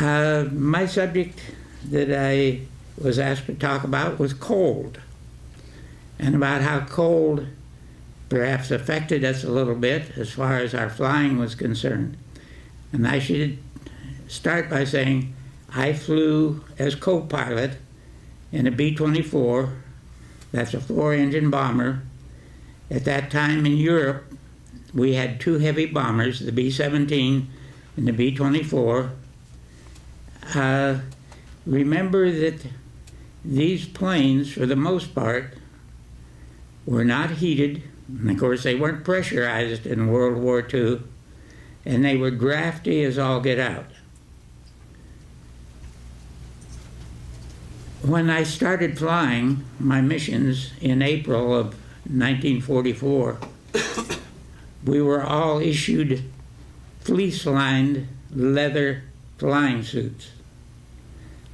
My subject that I was asked to talk about was cold, and about how cold perhaps affected us a little bit as far as our flying was concerned. And I should start by saying I flew as co-pilot in a B-24, that's a 4-engine bomber. At that time in Europe, we had two heavy bombers, the B-17 and the B-24. Remember that these planes, for the most part, were not heated, and of course they weren't pressurized in World War II, and they were drafty as all get out. When I started flying my missions in April of 1944, we were all issued fleece-lined leather flying suits.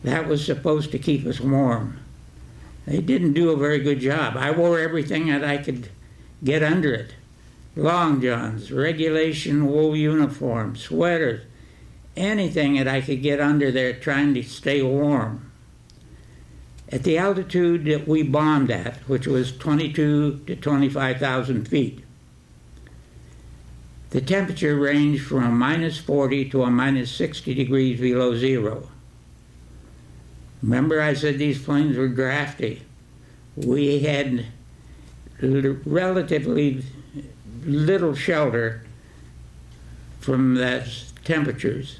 That was supposed to keep us warm. They didn't do a very good job. I wore everything that I could get under it. Long johns, regulation wool uniforms, sweaters, anything that I could get under there trying to stay warm. At the altitude that we bombed at, which was 22 to 25,000 feet, the temperature ranged from a minus 40 to a minus 60 degrees below zero. Remember I said these planes were drafty. We had relatively little shelter from those temperatures.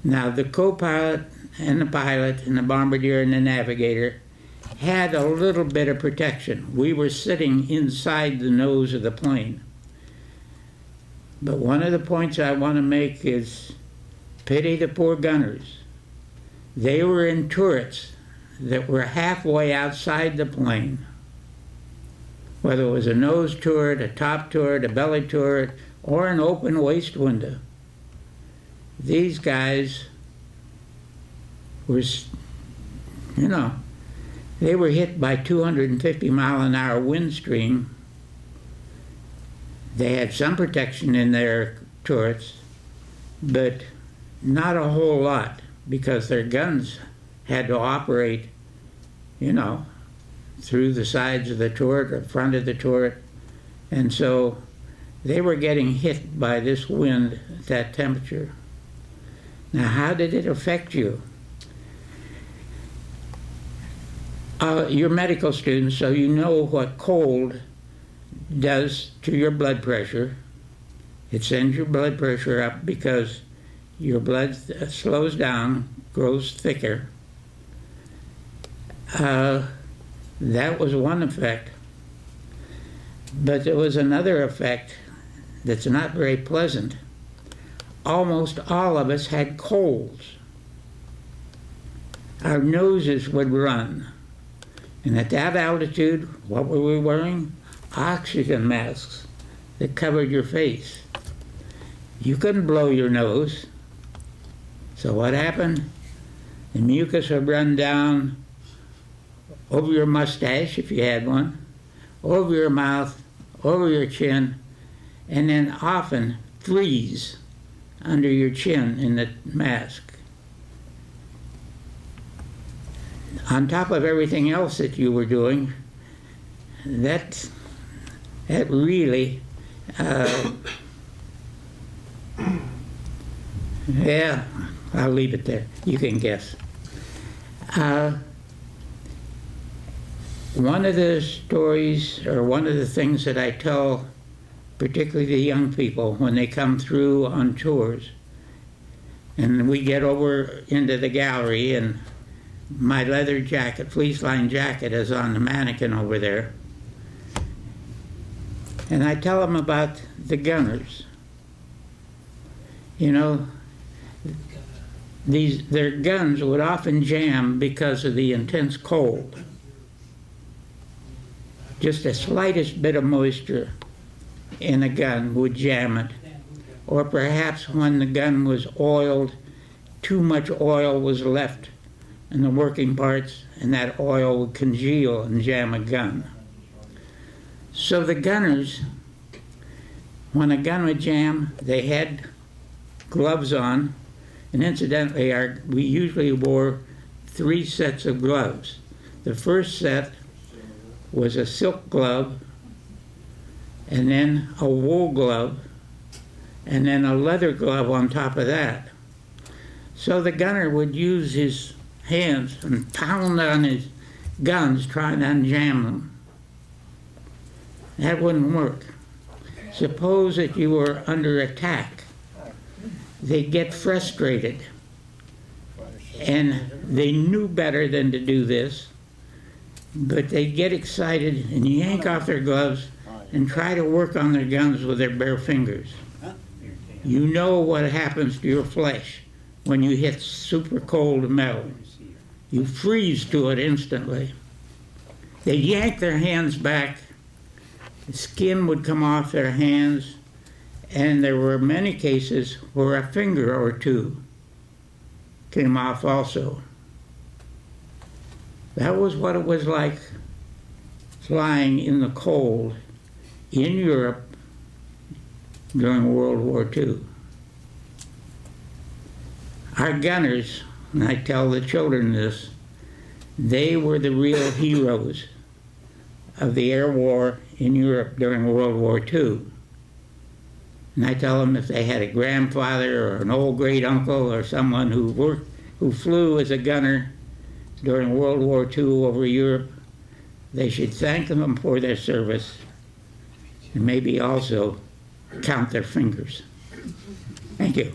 Now the co-pilot and the pilot and the bombardier and the navigator had a little bit of protection. We were sitting inside the nose of the plane. But one of the points I want to make is pity the poor gunners. They were in turrets that were halfway outside the plane. Whether it was a nose turret, a top turret, a belly turret, or an open waist window. These guys were, they were hit by 250-mile-an-hour wind stream. They had some protection in their turrets, but not a whole lot, because their guns had to operate, through the sides of the turret or front of the turret. And so they were getting hit by this wind at that temperature. Now, how did it affect you? You're medical students, so you know what cold does to your blood pressure. It sends your blood pressure up because your blood slows down, grows thicker. That was one effect. But there was another effect that's not very pleasant. Almost all of us had colds. Our noses would run. And at that altitude, what were we wearing? Oxygen masks that covered your face. You couldn't blow your nose. So what happened? The mucus would run down over your mustache, if you had one, over your mouth, over your chin, and then often freeze under your chin in the mask. On top of everything else that you were doing, that really, yeah, I'll leave it there. You can guess. One of the stories, or one of the things that I tell, particularly the young people when they come through on tours, and we get over into the gallery, and my leather jacket, fleece-lined jacket, is on the mannequin over there. And I tell them about the gunners. Their guns would often jam because of the intense cold. Just the slightest bit of moisture in a gun would jam it. Or perhaps when the gun was oiled, too much oil was left in the working parts, and that oil would congeal and jam a gun. So the gunners, when a gun would jam, they had gloves on, And incidentally, we usually wore 3 sets of gloves. The first set was a silk glove, and then a wool glove, and then a leather glove on top of that. So the gunner would use his hands and pound on his guns trying to unjam them. That wouldn't work. Suppose that you were under attack. They'd get frustrated, and they knew better than to do this, but they'd get excited and yank off their gloves and try to work on their guns with their bare fingers. You know what happens to your flesh when you hit super cold metal. You freeze to it instantly. They'd yank their hands back, the skin would come off their hands, and there were many cases where a finger or two came off also. That was what it was like flying in the cold in Europe during World War II. Our gunners, and I tell the children this, they were the real heroes of the air war in Europe during World War II. And I tell them if they had a grandfather or an old great uncle or someone who flew as a gunner during World War II over Europe, they should thank them for their service and maybe also count their fingers. Thank you.